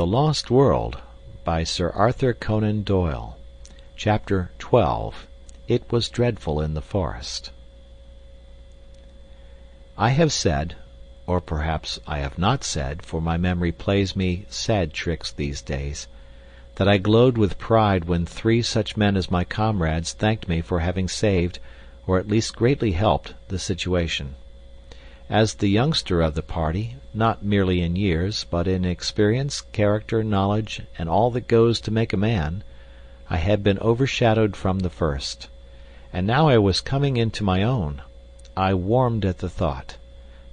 Lost World by Sir Arthur Conan Doyle. Chapter 12. It Was Dreadful in the Forest. I have said, or perhaps I have not said, for my memory plays me sad tricks these days, that I glowed with pride when 3 such men as my comrades thanked me for having saved, or at least greatly helped, the situation. As the youngster of the party, not merely in years, but in experience, character, knowledge, and all that goes to make a man, I had been overshadowed from the first. And now I was coming into my own. I warmed at the thought.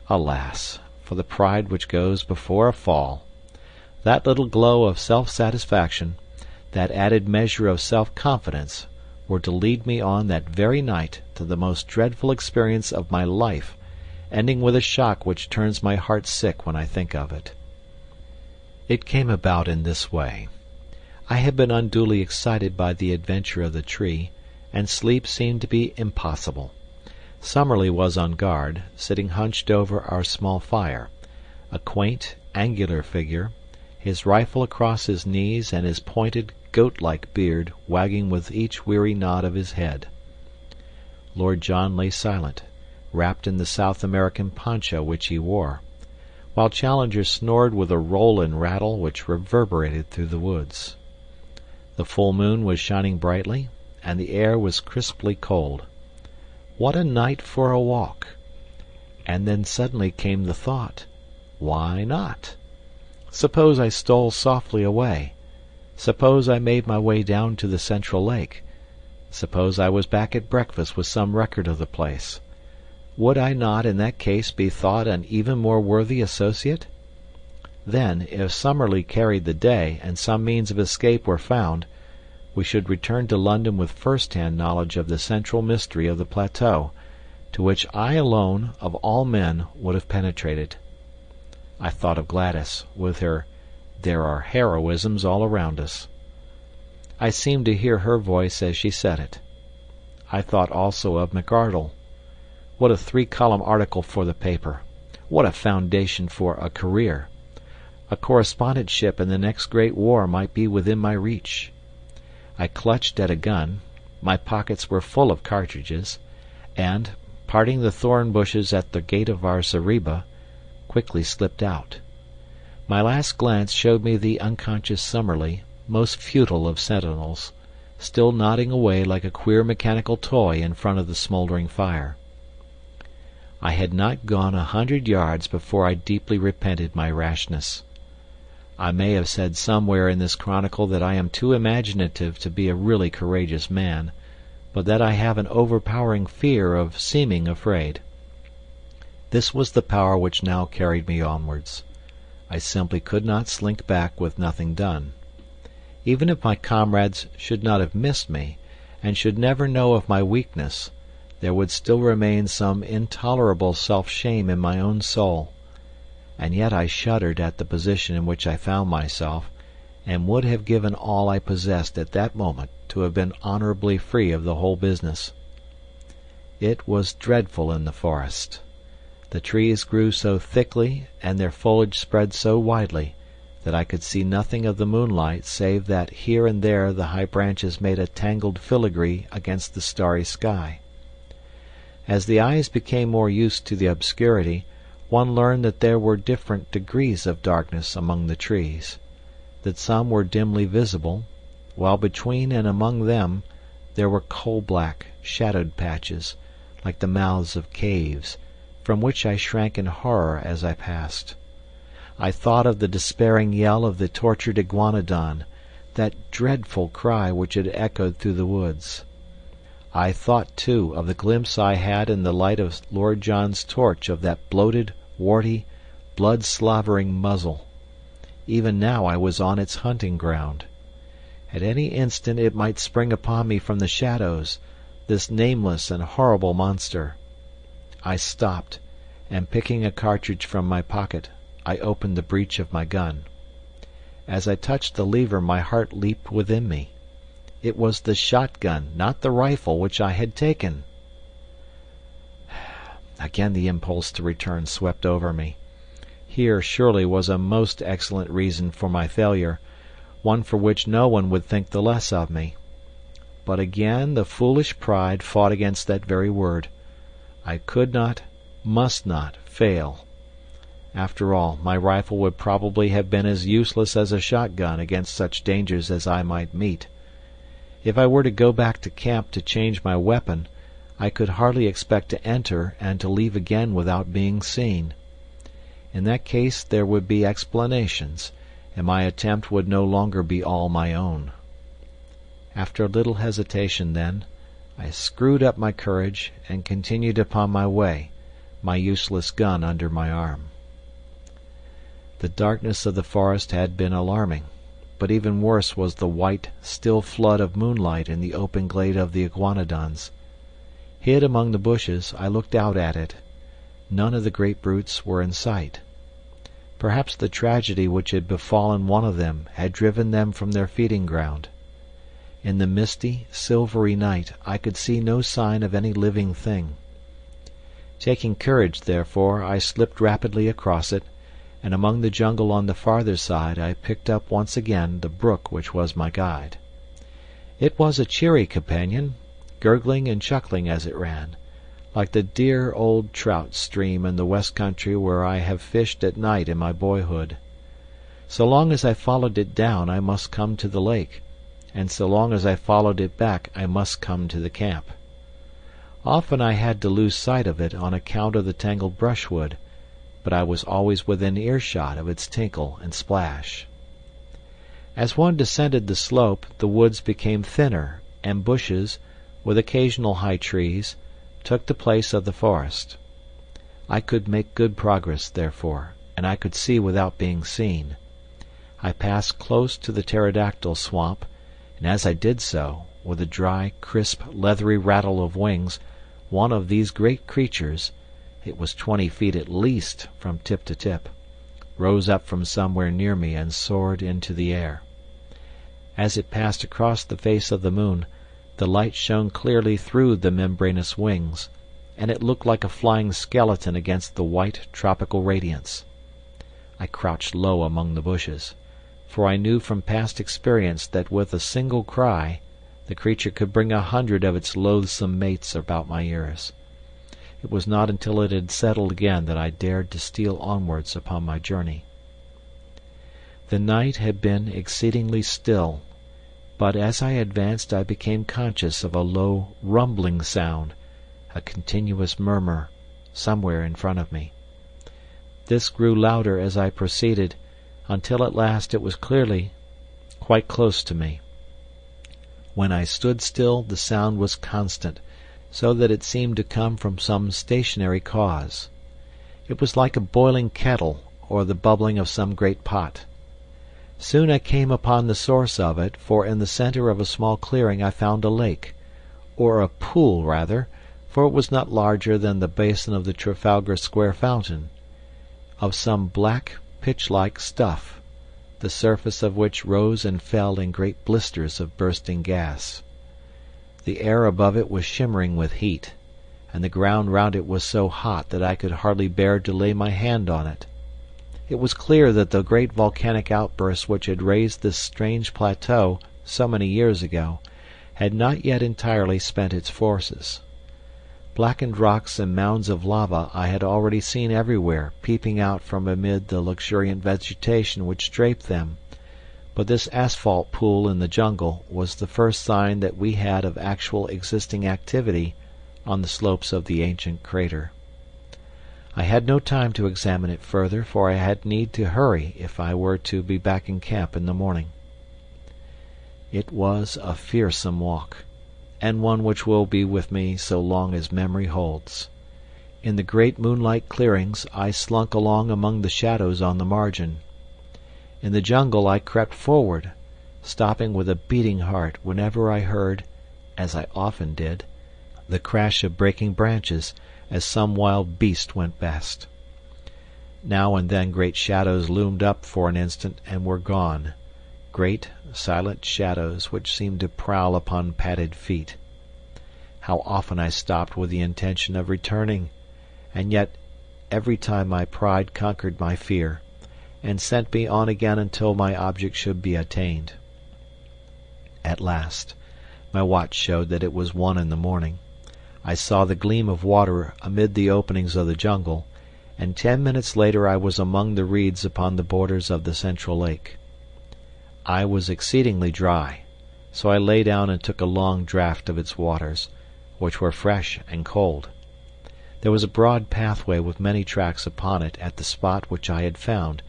Alas, for the pride which goes before a fall! That little glow of self-satisfaction, that added measure of self-confidence, were to lead me on that very night to the most dreadful experience of my life, ending with a shock which turns my heart sick when I think of it. It came about in this way. I had been unduly excited by the adventure of the tree, and sleep seemed to be impossible. Summerlee was on guard, sitting hunched over our small fire, a quaint, angular figure, his rifle across his knees and his pointed, goat-like beard wagging with each weary nod of his head. Lord John lay silent, wrapped in the South American poncho which he wore, while Challenger snored with a roll and rattle which reverberated through the woods. The full moon was shining brightly, and the air was crisply cold. What a night for a walk! And then suddenly came the thought, why not? Suppose I stole softly away? Suppose I made my way down to the central lake? Suppose I was back at breakfast with some record of the place? Would I not in that case be thought an even more worthy associate? Then, if Summerlee carried the day and some means of escape were found, we should return to London with first-hand knowledge of the central mystery of the plateau, to which I alone, of all men, would have penetrated. I thought of Gladys, with her "There are heroisms all around us." I seemed to hear her voice as she said it. I thought also of McArdle. What a 3-column article for the paper! What a foundation for a career! A correspondentship in the next great war might be within my reach. I clutched at a gun, my pockets were full of cartridges, and, parting the thorn bushes at the gate of our zareba, quickly slipped out. My last glance showed me the unconscious Summerlee, most futile of sentinels, still nodding away like a queer mechanical toy in front of the smouldering fire. I had not gone 100 yards before I deeply repented my rashness. I may have said somewhere in this chronicle that I am too imaginative to be a really courageous man, but that I have an overpowering fear of seeming afraid. This was the power which now carried me onwards. I simply could not slink back with nothing done. Even if my comrades should not have missed me, and should never know of my weakness, there would still remain some intolerable self-shame in my own soul. And yet I shuddered at the position in which I found myself, and would have given all I possessed at that moment to have been honourably free of the whole business. It was dreadful in the forest. The trees grew so thickly, and their foliage spread so widely, that I could see nothing of the moonlight save that here and there the high branches made a tangled filigree against the starry sky. As the eyes became more used to the obscurity, one learned that there were different degrees of darkness among the trees, that some were dimly visible, while between and among them there were coal-black, shadowed patches, like the mouths of caves, from which I shrank in horror as I passed. I thought of the despairing yell of the tortured iguanodon, that dreadful cry which had echoed through the woods. I thought, too, of the glimpse I had in the light of Lord John's torch of that bloated, warty, blood-slavering muzzle. Even now I was on its hunting ground. At any instant it might spring upon me from the shadows, this nameless and horrible monster. I stopped, and picking a cartridge from my pocket, I opened the breech of my gun. As I touched the lever my heart leaped within me. It was the shotgun, not the rifle, which I had taken. Again the impulse to return swept over me. Here surely was a most excellent reason for my failure, one for which no one would think the less of me. But again the foolish pride fought against that very word. I could not, must not, fail. After all, my rifle would probably have been as useless as a shotgun against such dangers as I might meet. If I were to go back to camp to change my weapon, I could hardly expect to enter and to leave again without being seen. In that case there would be explanations, and my attempt would no longer be all my own. After a little hesitation, then, I screwed up my courage and continued upon my way, my useless gun under my arm. The darkness of the forest had been alarming, but even worse was the white, still flood of moonlight in the open glade of the iguanodons. Hid among the bushes, I looked out at it. None of the great brutes were in sight. Perhaps the tragedy which had befallen one of them had driven them from their feeding ground. In the misty, silvery night I could see no sign of any living thing. Taking courage, therefore, I slipped rapidly across it, and among the jungle on the farther side I picked up once again the brook which was my guide. It was a cheery companion, gurgling and chuckling as it ran, like the dear old trout stream in the west country where I have fished at night in my boyhood. So long as I followed it down I must come to the lake, and so long as I followed it back I must come to the camp. Often I had to lose sight of it on account of the tangled brushwood, but I was always within earshot of its tinkle and splash. As one descended the slope, the woods became thinner, and bushes, with occasional high trees, took the place of the forest. I could make good progress, therefore, and I could see without being seen. I passed close to the pterodactyl swamp, and as I did so, with a dry, crisp, leathery rattle of wings, one of these great creatures, it was 20 feet at least from tip to tip, rose up from somewhere near me and soared into the air. As it passed across the face of the moon, the light shone clearly through the membranous wings, and it looked like a flying skeleton against the white tropical radiance. I crouched low among the bushes, for I knew from past experience that with a single cry the creature could bring 100 of its loathsome mates about my ears. It was not until it had settled again that I dared to steal onwards upon my journey. The night had been exceedingly still, but as I advanced I became conscious of a low, rumbling sound, a continuous murmur, somewhere in front of me. This grew louder as I proceeded, until at last it was clearly quite close to me. When I stood still the sound was constant, so that it seemed to come from some stationary cause. It was like a boiling kettle or the bubbling of some great pot. Soon I came upon the source of it, for in the centre of a small clearing I found a lake, or a pool rather, for it was not larger than the basin of the Trafalgar Square fountain, of some black, pitch-like stuff, the surface of which rose and fell in great blisters of bursting gas. The air above it was shimmering with heat, and the ground round it was so hot that I could hardly bear to lay my hand on it. It was clear that the great volcanic outburst which had raised this strange plateau so many years ago had not yet entirely spent its forces. Blackened rocks and mounds of lava I had already seen everywhere peeping out from amid the luxuriant vegetation which draped them, but this asphalt pool in the jungle was the first sign that we had of actual existing activity on the slopes of the ancient crater. I had no time to examine it further, for I had need to hurry if I were to be back in camp in the morning. It was a fearsome walk, and one which will be with me so long as memory holds. In the great moonlight clearings I slunk along among the shadows on the margin. In the jungle I crept forward, stopping with a beating heart whenever I heard, as I often did, the crash of breaking branches as some wild beast went past. Now and then great shadows loomed up for an instant and were gone, great, silent shadows which seemed to prowl upon padded feet. How often I stopped with the intention of returning, and yet every time my pride conquered my fear, and sent me on again until my object should be attained. At last, my watch showed that it was 1 in the morning. I saw the gleam of water amid the openings of the jungle, and 10 minutes later I was among the reeds upon the borders of the central lake. I was exceedingly dry, so I lay down and took a long draught of its waters, which were fresh and cold. There was a broad pathway with many tracks upon it at the spot which I had found,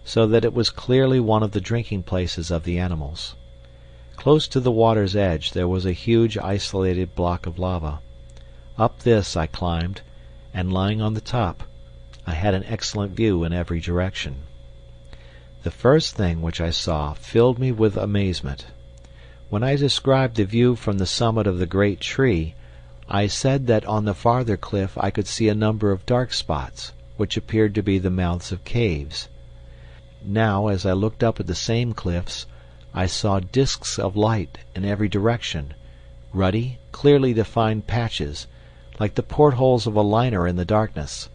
so that it was clearly one of the drinking places of the animals. Close to the water's edge there was a huge isolated block of lava. Up this I climbed, and lying on the top, I had an excellent view in every direction. The first thing which I saw filled me with amazement. When I described the view from the summit of the great tree, I said that on the farther cliff I could see a number of dark spots, which appeared to be the mouths of caves. Now, as I looked up at the same cliffs, I saw discs of light in every direction, ruddy, clearly defined patches, like the portholes of a liner in the darkness.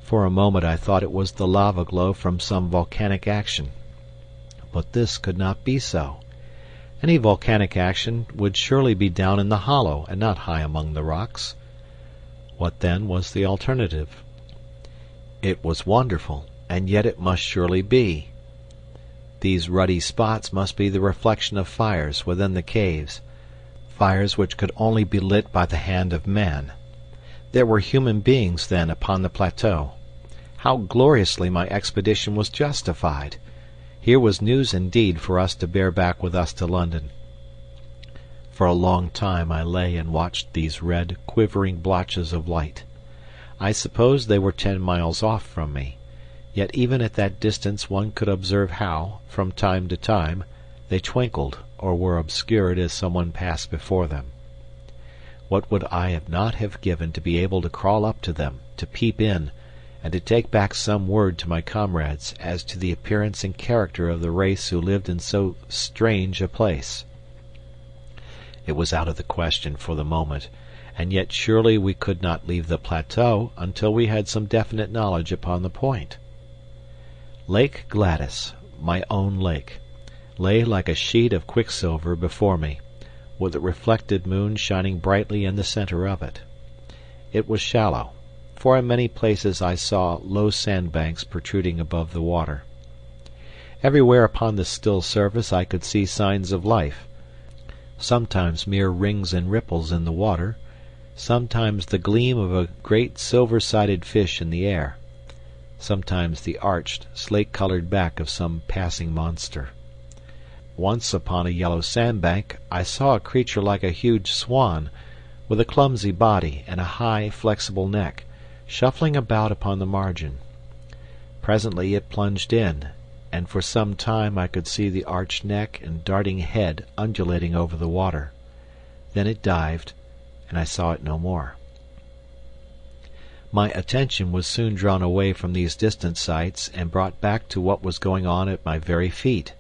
For a moment I thought it was the lava glow from some volcanic action. But this could not be so. Any volcanic action would surely be down in the hollow and not high among the rocks. What then was the alternative? It was wonderful, and yet it must surely be. These ruddy spots must be the reflection of fires within the caves, fires which could only be lit by the hand of man. There were human beings, then, upon the plateau. How gloriously my expedition was justified! Here was news indeed for us to bear back with us to London. For a long time I lay and watched these red, quivering blotches of light. I suppose they were 10 miles off from me, yet even at that distance one could observe how, from time to time, they twinkled or were obscured as someone passed before them. What would I not have given to be able to crawl up to them, to peep in, and to take back some word to my comrades as to the appearance and character of the race who lived in so strange a place. It was out of the question for the moment, and yet surely we could not leave the plateau until we had some definite knowledge upon the point. Lake Gladys, my own lake, lay like a sheet of quicksilver before me, with the reflected moon shining brightly in the center of it. It was shallow, for in many places I saw low sandbanks protruding above the water. Everywhere upon the still surface I could see signs of life, sometimes mere rings and ripples in the water, sometimes the gleam of a great silver-sided fish in the air, sometimes the arched, slate-colored back of some passing monster. Once upon a yellow sandbank I saw a creature like a huge swan, with a clumsy body and a high, flexible neck, shuffling about upon the margin. Presently it plunged in, and for some time I could see the arched neck and darting head undulating over the water. Then it dived, and I saw it no more. My attention was soon drawn away from these distant sights and brought back to what was going on at my very feet.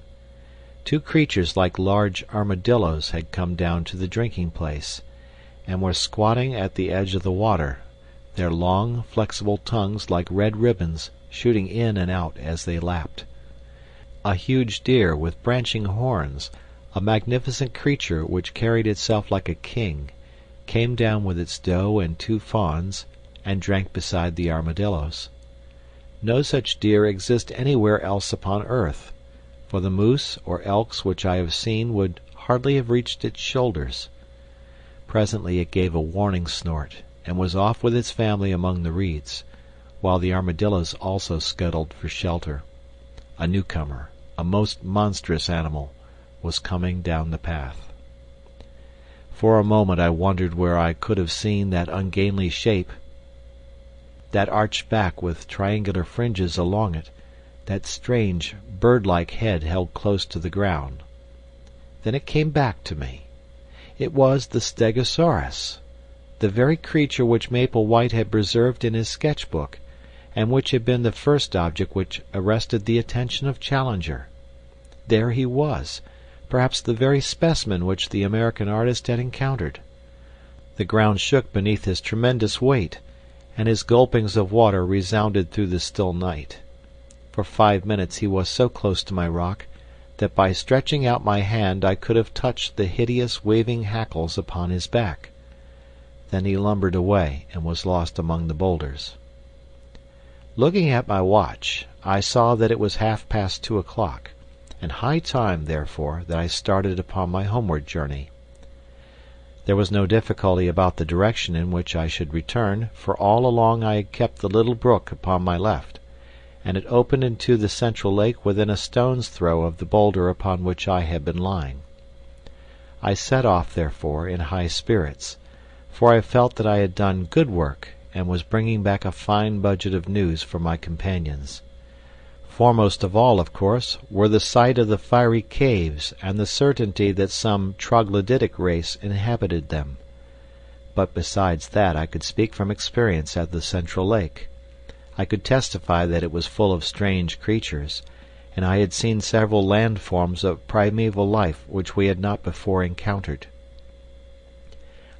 2 creatures like large armadillos had come down to the drinking place, and were squatting at the edge of the water, their long, flexible tongues like red ribbons shooting in and out as they lapped. A huge deer with branching horns, a magnificent creature which carried itself like a king, came down with its doe and 2 fawns, and drank beside the armadillos. No such deer exist anywhere else upon earth, for the moose or elks which I have seen would hardly have reached its shoulders. Presently it gave a warning snort, and was off with its family among the reeds, while the armadillos also scuttled for shelter. A newcomer, a most monstrous animal, was coming down the path. For a moment I wondered where I could have seen that ungainly shape, that arched back with triangular fringes along it, that strange, bird-like head held close to the ground. Then it came back to me. It was the Stegosaurus, the very creature which Maple White had preserved in his sketch-book, and which had been the first object which arrested the attention of Challenger. There he was, perhaps the very specimen which the American artist had encountered. The ground shook beneath his tremendous weight, and his gulpings of water resounded through the still night. For 5 minutes he was so close to my rock that by stretching out my hand I could have touched the hideous waving hackles upon his back. Then he lumbered away and was lost among the boulders. Looking at my watch, I saw that it was 2:30 o'clock, and high time, therefore, that I started upon my homeward journey. There was no difficulty about the direction in which I should return, for all along I had kept the little brook upon my left, and it opened into the central lake within a stone's throw of the boulder upon which I had been lying. I set off, therefore, in high spirits, for I felt that I had done good work and was bringing back a fine budget of news for my companions. Foremost of all, of course, were the sight of the fiery caves and the certainty that some troglodytic race inhabited them. But besides that I could speak from experience at the central lake. I could testify that it was full of strange creatures, and I had seen several land forms of primeval life which we had not before encountered.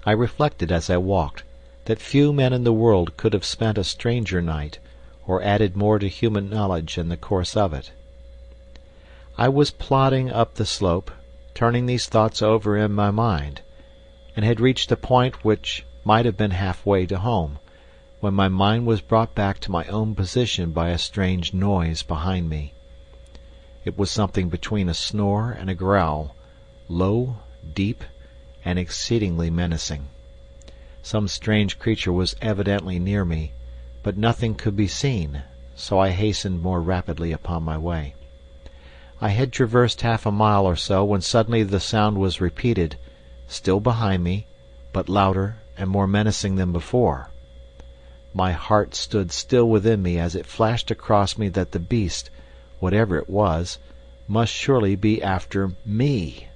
I reflected as I walked that few men in the world could have spent a stranger night, or added more to human knowledge in the course of it. I was plodding up the slope, turning these thoughts over in my mind, and had reached a point which might have been half-way to home, when my mind was brought back to my own position by a strange noise behind me. It was something between a snore and a growl, low, deep, and exceedingly menacing. Some strange creature was evidently near me, but nothing could be seen, so I hastened more rapidly upon my way. I had traversed 1/2 mile or so when suddenly the sound was repeated, still behind me, but louder and more menacing than before. My heart stood still within me as it flashed across me that the beast, whatever it was, must surely be after me.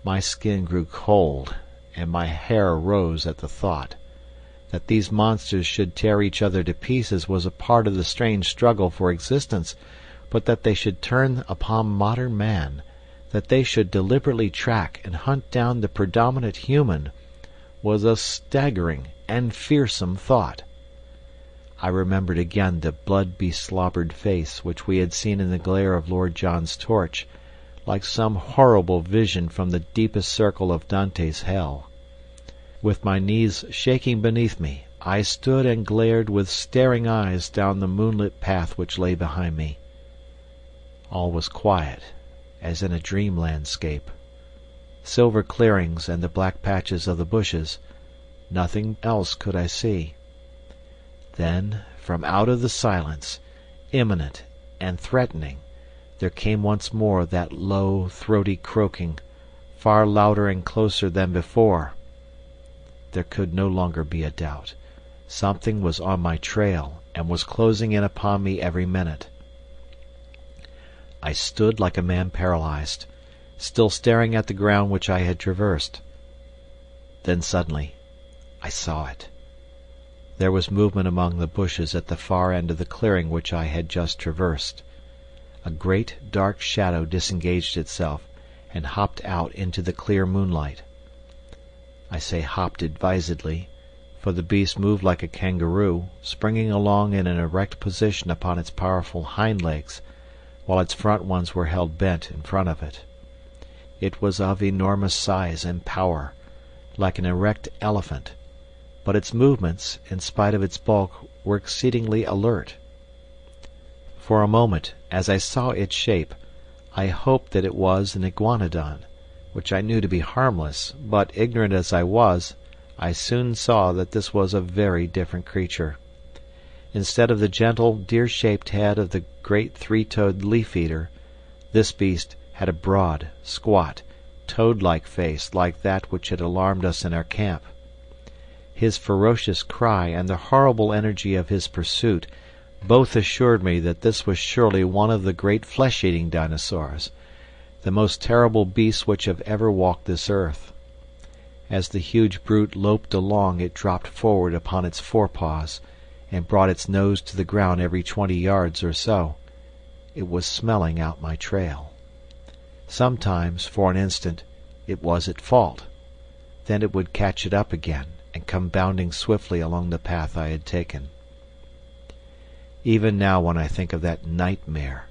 My skin grew cold, and my hair rose at the thought. That these monsters should tear each other to pieces was a part of the strange struggle for existence, but that they should turn upon modern man, that they should deliberately track and hunt down the predominant human, was a staggering and fearsome thought. I remembered again the blood-beslobbered face which we had seen in the glare of Lord John's torch, like some horrible vision from the deepest circle of Dante's hell. With my knees shaking beneath me, I stood and glared with staring eyes down the moonlit path which lay behind me. All was quiet, as in a dream landscape. Silver clearings and the black patches of the bushes, nothing else could I see. Then, from out of the silence, imminent and threatening, there came once more that low, throaty croaking, far louder and closer than before. There could no longer be a doubt. Something was on my trail, and was closing in upon me every minute. I stood like a man paralyzed, still staring at the ground which I had traversed. Then suddenly I saw it. There was movement among the bushes at the far end of the clearing which I had just traversed. A great dark shadow disengaged itself, and hopped out into the clear moonlight. I say hopped advisedly, for the beast moved like a kangaroo, springing along in an erect position upon its powerful hind legs, while its front ones were held bent in front of it. It was of enormous size and power, like an erect elephant, but its movements, in spite of its bulk, were exceedingly alert. For a moment, as I saw its shape, I hoped that it was an iguanodon, which I knew to be harmless, but ignorant as I was, I soon saw that this was a very different creature. Instead of the gentle, deer-shaped head of the great three-toed leaf-eater, this beast had a broad, squat, toad-like face like that which had alarmed us in our camp. His ferocious cry and the horrible energy of his pursuit both assured me that this was surely one of the great flesh-eating dinosaurs, the most terrible beasts which have ever walked this earth. As the huge brute loped along it dropped forward upon its forepaws, and brought its nose to the ground every 20 yards or so. It was smelling out my trail. Sometimes, for an instant, it was at fault. Then it would catch it up again, and come bounding swiftly along the path I had taken. Even now when I think of that nightmare,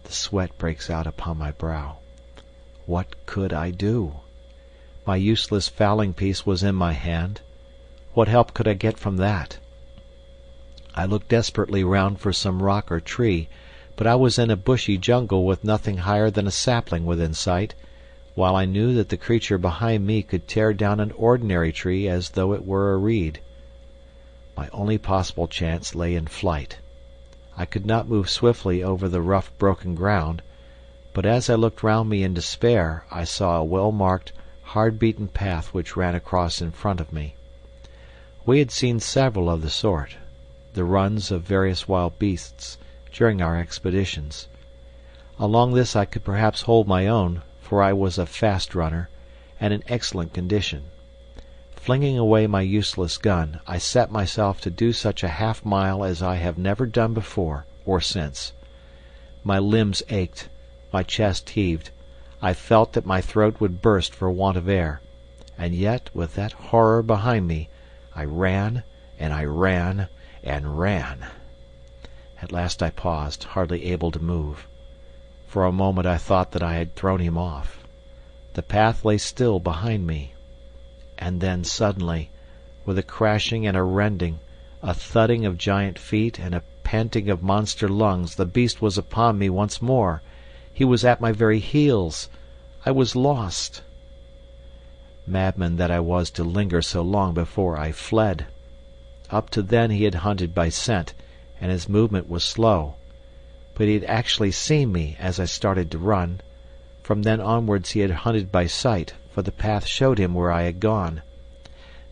the sweat breaks out upon my brow. What could I do? My useless fowling piece was in my hand. What help could I get from that? I looked desperately round for some rock or tree, but I was in a bushy jungle with nothing higher than a sapling within sight, while I knew that the creature behind me could tear down an ordinary tree as though it were a reed. My only possible chance lay in flight. I could not move swiftly over the rough broken ground, but as I looked round me in despair I saw a well-marked, hard-beaten path which ran across in front of me. We had seen several of the sort, the runs of various wild beasts, during our expeditions. Along this I could perhaps hold my own, for I was a fast runner, and in excellent condition. Flinging away my useless gun, I set myself to do such a half-mile as I have never done before or since. My limbs ached, my chest heaved, I felt that my throat would burst for want of air, and yet, with that horror behind me, I ran, and I ran, and ran. At last I paused, hardly able to move. For a moment I thought that I had thrown him off. The path lay still behind me. And then suddenly, with a crashing and a rending, a thudding of giant feet and a panting of monster lungs, the beast was upon me once more. He was at my very heels. I was lost. Madman that I was to linger so long before I fled. Up to then he had hunted by scent, and his movement was slow. But he had actually seen me as I started to run. From then onwards he had hunted by sight, for the path showed him where I had gone.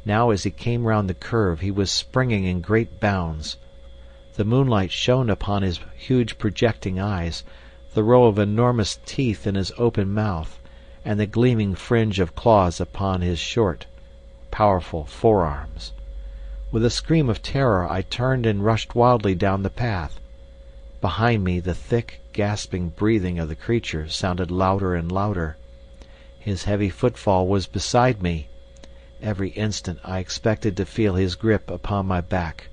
Now as he came round the curve he was springing in great bounds. The moonlight shone upon his huge projecting eyes, the row of enormous teeth in his open mouth, and the gleaming fringe of claws upon his short, powerful forearms. With a scream of terror I turned and rushed wildly down the path. Behind me the thick, gasping breathing of the creature sounded louder and louder. His heavy footfall was beside me. Every instant I expected to feel his grip upon my back.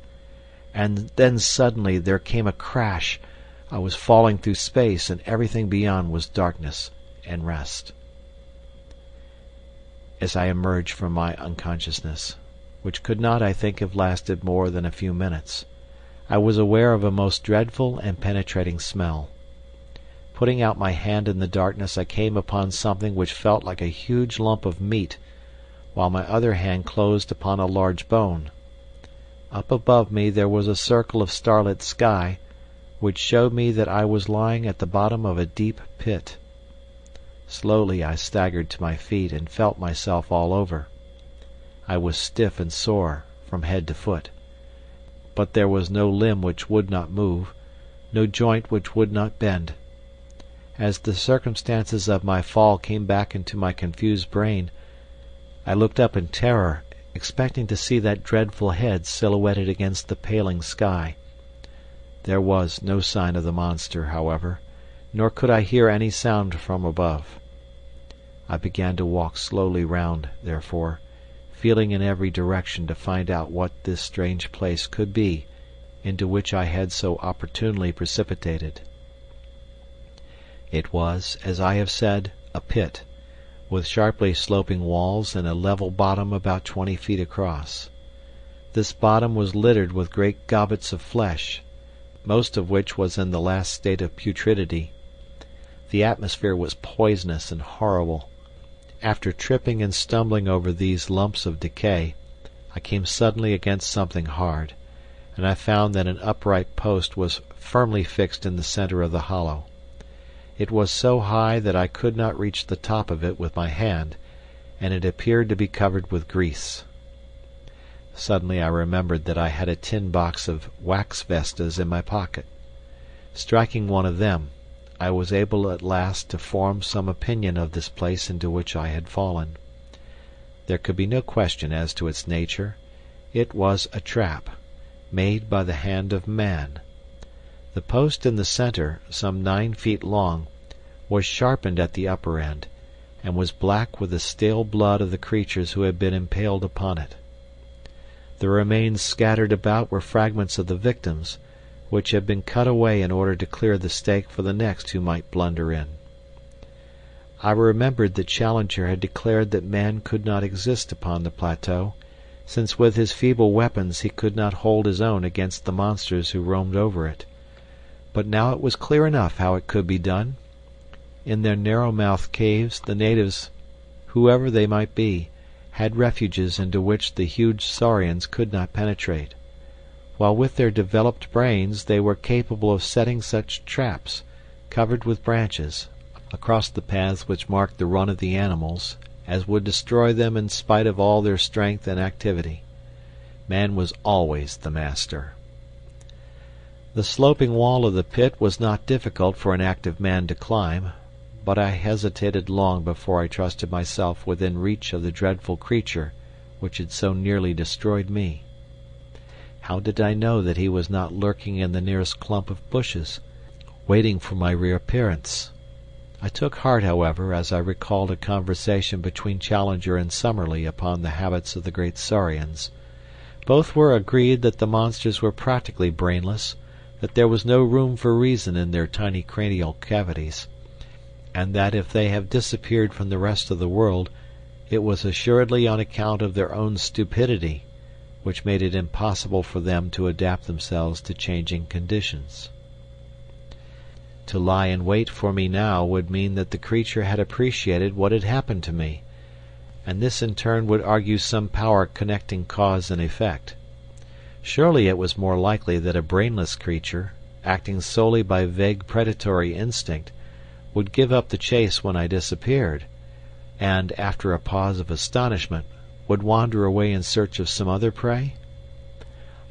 And then suddenly there came a crash. I was falling through space, and everything beyond was darkness and rest. As I emerged from my unconsciousness, which could not, I think, have lasted more than a few minutes, I was aware of a most dreadful and penetrating smell. Putting out my hand in the darkness I came upon something which felt like a huge lump of meat, while my other hand closed upon a large bone. Up above me there was a circle of starlit sky, which showed me that I was lying at the bottom of a deep pit. Slowly I staggered to my feet and felt myself all over. I was stiff and sore from head to foot, but there was no limb which would not move, no joint which would not bend. As the circumstances of my fall came back into my confused brain, I looked up in terror, expecting to see that dreadful head silhouetted against the paling sky. There was no sign of the monster, however, nor could I hear any sound from above. I began to walk slowly round, therefore, feeling in every direction to find out what this strange place could be into which I had so opportunely precipitated. It was, as I have said, a pit, with sharply sloping walls and a level bottom about 20 feet across. This bottom was littered with great gobbets of flesh, most of which was in the last state of putridity. The atmosphere was poisonous and horrible. After tripping and stumbling over these lumps of decay, I came suddenly against something hard, and I found that an upright post was firmly fixed in the center of the hollow. It was so high that I could not reach the top of it with my hand, and it appeared to be covered with grease. Suddenly I remembered that I had a tin box of wax vestas in my pocket. Striking one of them, I was able at last to form some opinion of this place into which I had fallen. There could be no question as to its nature. It was a trap, made by the hand of man. The post in the center, some 9 feet long, was sharpened at the upper end, and was black with the stale blood of the creatures who had been impaled upon it. The remains scattered about were fragments of the victims, which had been cut away in order to clear the stake for the next who might blunder in. I remembered that Challenger had declared that man could not exist upon the plateau, since with his feeble weapons he could not hold his own against the monsters who roamed over it. But now it was clear enough how it could be done. In their narrow-mouthed caves the natives, whoever they might be, had refuges into which the huge saurians could not penetrate, while with their developed brains they were capable of setting such traps, covered with branches, across the paths which marked the run of the animals, as would destroy them in spite of all their strength and activity. Man was always the master. The sloping wall of the pit was not difficult for an active man to climb, but I hesitated long before I trusted myself within reach of the dreadful creature which had so nearly destroyed me. How did I know that he was not lurking in the nearest clump of bushes, waiting for my reappearance? I took heart, however, as I recalled a conversation between Challenger and Summerlee upon the habits of the great saurians. Both were agreed that the monsters were practically brainless, that there was no room for reason in their tiny cranial cavities, and that if they have disappeared from the rest of the world, it was assuredly on account of their own stupidity, which made it impossible for them to adapt themselves to changing conditions. To lie in wait for me now would mean that the creature had appreciated what had happened to me, and this in turn would argue some power connecting cause and effect. Surely it was more likely that a brainless creature, acting solely by vague predatory instinct, would give up the chase when I disappeared, and, after a pause of astonishment, would wander away in search of some other prey?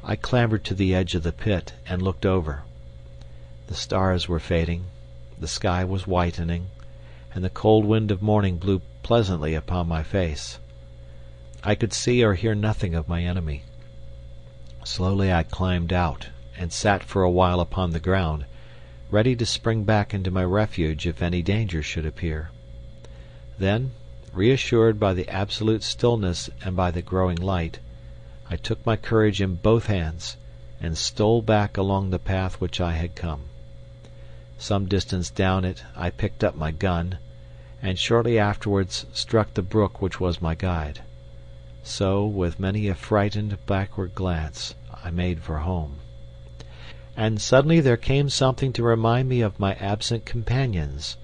I clambered to the edge of the pit and looked over. The stars were fading, the sky was whitening, and the cold wind of morning blew pleasantly upon my face. I could see or hear nothing of my enemy. Slowly I climbed out, and sat for a while upon the ground, ready to spring back into my refuge if any danger should appear. Then, reassured by the absolute stillness and by the growing light, I took my courage in both hands, and stole back along the path which I had come. Some distance down it I picked up my gun, and shortly afterwards struck the brook which was my guide. So, with many a frightened backward glance, I made for home. And suddenly there came something to remind me of my absent companions.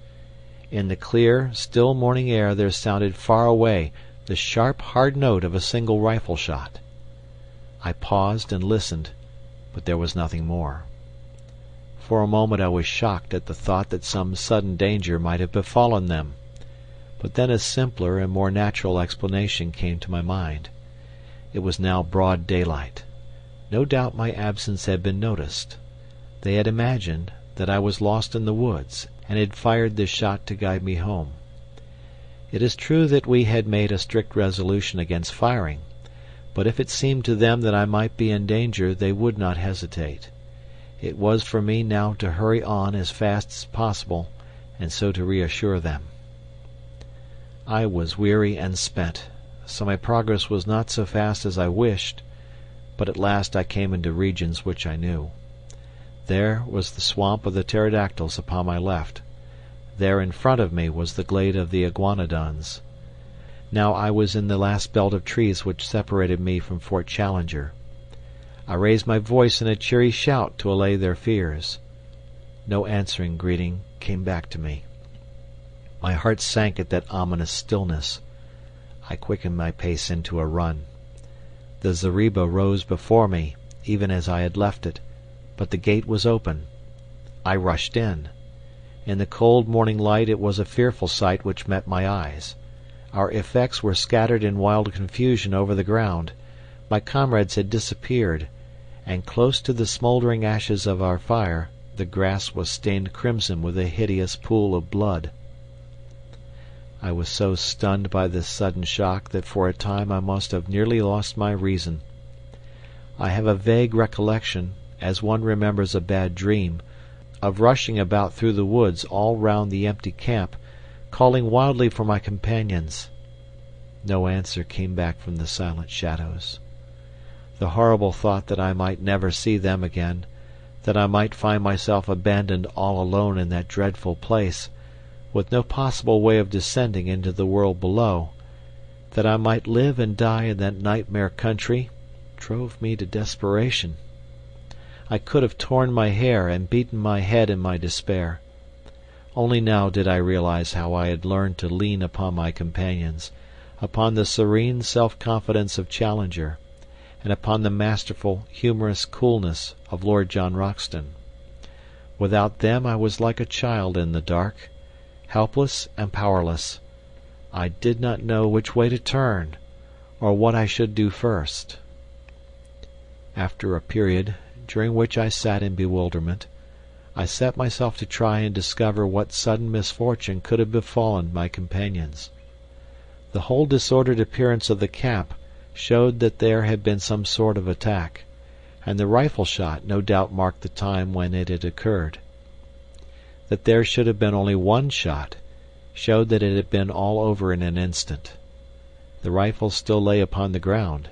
In the clear, still morning air there sounded far away the sharp, hard note of a single rifle shot. I paused and listened, but there was nothing more. For a moment I was shocked at the thought that some sudden danger might have befallen them, but then a simpler and more natural explanation came to my mind. It was now broad daylight. No doubt my absence had been noticed. They had imagined that I was lost in the woods, and had fired this shot to guide me home. It is true that we had made a strict resolution against firing, but if it seemed to them that I might be in danger they would not hesitate. It was for me now to hurry on as fast as possible, and so to reassure them. I was weary and spent, so my progress was not so fast as I wished, but at last I came into regions which I knew. There was the swamp of the pterodactyls upon my left. There in front of me was the glade of the iguanodons. Now I was in the last belt of trees which separated me from Fort Challenger. I raised my voice in a cheery shout to allay their fears. No answering greeting came back to me. My heart sank at that ominous stillness. I quickened my pace into a run. The zareba rose before me, even as I had left it, but the gate was open. I rushed in. In the cold morning light it was a fearful sight which met my eyes. Our effects were scattered in wild confusion over the ground. My comrades had disappeared, and close to the smouldering ashes of our fire the grass was stained crimson with a hideous pool of blood. I was so stunned by this sudden shock that for a time I must have nearly lost my reason. I have a vague recollection, as one remembers a bad dream, of rushing about through the woods all round the empty camp, calling wildly for my companions. No answer came back from the silent shadows. The horrible thought that I might never see them again, that I might find myself abandoned all alone in that dreadful place, with no possible way of descending into the world below, that I might live and die in that nightmare country, drove me to desperation. I could have torn my hair and beaten my head in my despair. Only now did I realize how I had learned to lean upon my companions, upon the serene self-confidence of Challenger, and upon the masterful, humorous coolness of Lord John Roxton. Without them I was like a child in the dark, helpless and powerless. I did not know which way to turn, or what I should do first. After a period, during which I sat in bewilderment, I set myself to try and discover what sudden misfortune could have befallen my companions. The whole disordered appearance of the camp showed that there had been some sort of attack, and the rifle shot no doubt marked the time when it had occurred. That there should have been only one shot showed that it had been all over in an instant. The rifles still lay upon the ground,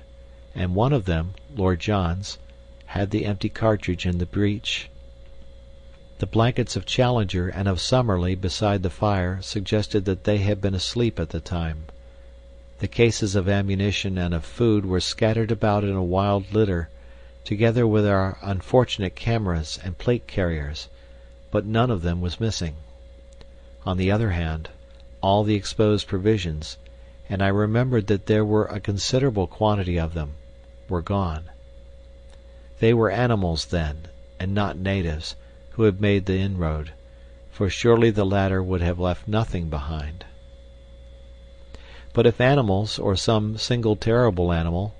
and one of them, Lord John's, had the empty cartridge in the breech. The blankets of Challenger and of Summerlee beside the fire suggested that they had been asleep at the time. The cases of ammunition and of food were scattered about in a wild litter, together with our unfortunate cameras and plate carriers, but none of them was missing. On the other hand, all the exposed provisions, and I remembered that there were a considerable quantity of them, were gone. They were animals, then, and not natives, who had made the inroad, for surely the latter would have left nothing behind. But if animals, or some single terrible animal,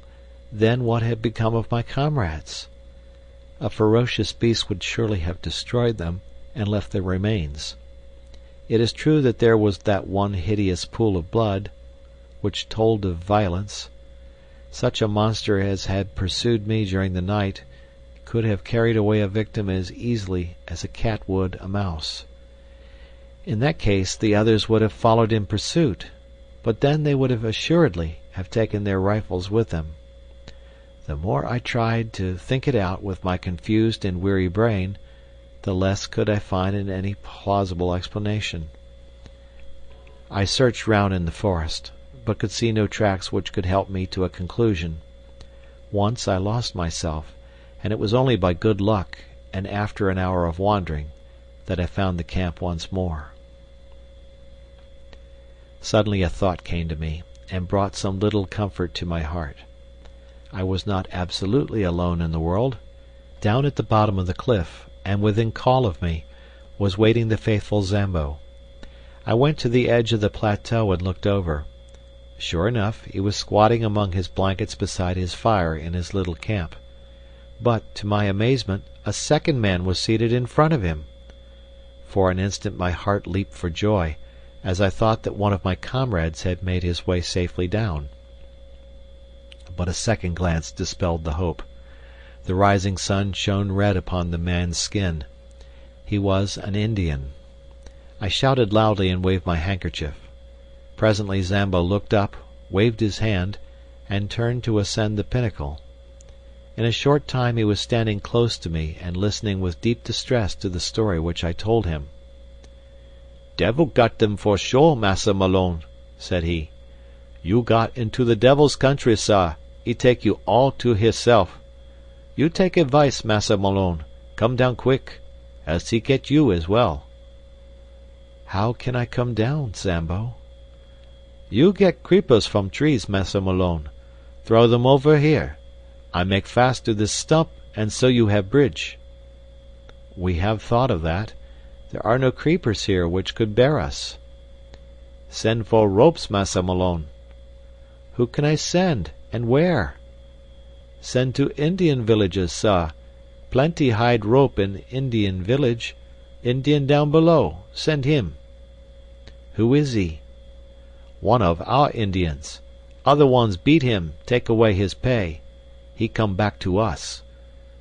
then what had become of my comrades? A ferocious beast would surely have destroyed them, and left their remains. It is true that there was that one hideous pool of blood, which told of violence. Such a monster as had pursued me during the night could have carried away a victim as easily as a cat would a mouse. In that case the others would have followed in pursuit, but then they would have assuredly have taken their rifles with them. The more I tried to think it out with my confused and weary brain, the less could I find in any plausible explanation. I searched round in the forest, but could see no tracks which could help me to a conclusion. Once I lost myself, and it was only by good luck, and after an hour of wandering, that I found the camp once more. Suddenly a thought came to me, and brought some little comfort to my heart. I was not absolutely alone in the world. Down at the bottom of the cliff, and within call of me, was waiting the faithful Zambo. I went to the edge of the plateau and looked over. Sure enough, he was squatting among his blankets beside his fire in his little camp. But, to my amazement, a second man was seated in front of him. For an instant my heart leaped for joy, as I thought that one of my comrades had made his way safely down. But a second glance dispelled the hope. The rising sun shone red upon the man's skin. He was an Indian. I shouted loudly and waved my handkerchief. Presently Zambo looked up, waved his hand, and turned to ascend the pinnacle. In a short time he was standing close to me and listening with deep distress to the story which I told him. "Devil got them for sure, Massa Malone," said he. "You got into the devil's country, sah. He take you all to hisself. You take advice, Massa Malone. Come down quick, as he get you as well." "How can I come down, Zambo?" "You get creepers from trees, Massa Malone. Throw them over here. I make fast to this stump, and so you have bridge." "We have thought of that. There are no creepers here which could bear us." "Send for ropes, Massa Malone." "Who can I send, and where?" "Send to Indian villages, sah. Plenty hide rope in Indian village. Indian down below. Send him." "Who is he?" "One of our Indians. Other ones beat him, take away his pay. He come back to us.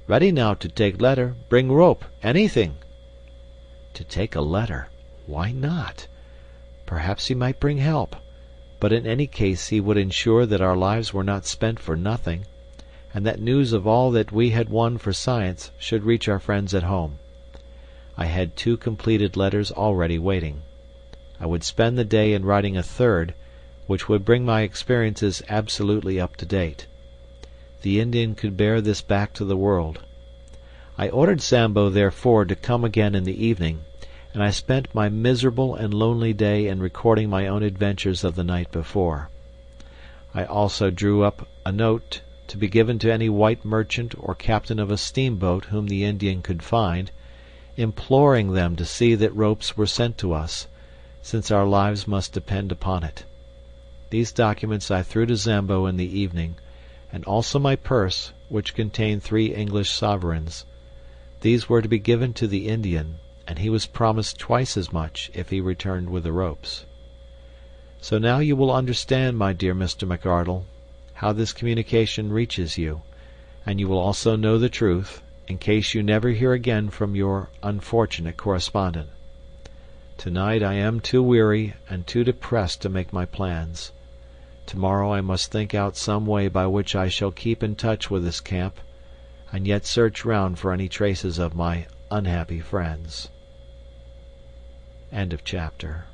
Ready now to take letter, bring rope, anything." To take a letter? Why not? Perhaps he might bring help, but in any case he would ensure that our lives were not spent for nothing, and that news of all that we had won for science should reach our friends at home. I had 2 completed letters already waiting. I would spend the day in writing a third, which would bring my experiences absolutely up to date. The Indian could bear this back to the world. I ordered Zambo, therefore, to come again in the evening, and I spent my miserable and lonely day in recording my own adventures of the night before. I also drew up a note to be given to any white merchant or captain of a steamboat whom the Indian could find, imploring them to see that ropes were sent to us, since our lives must depend upon it. These documents I threw to Zambo in the evening, and also my purse, which contained 3 English sovereigns. These were to be given to the Indian, and he was promised twice as much if he returned with the ropes. So now you will understand, my dear Mr. McArdle, how this communication reaches you, and you will also know the truth, in case you never hear again from your unfortunate correspondent. Tonight I am too weary and too depressed to make my plans. Tomorrow I must think out some way by which I shall keep in touch with this camp, and yet search round for any traces of my unhappy friends. End of chapter.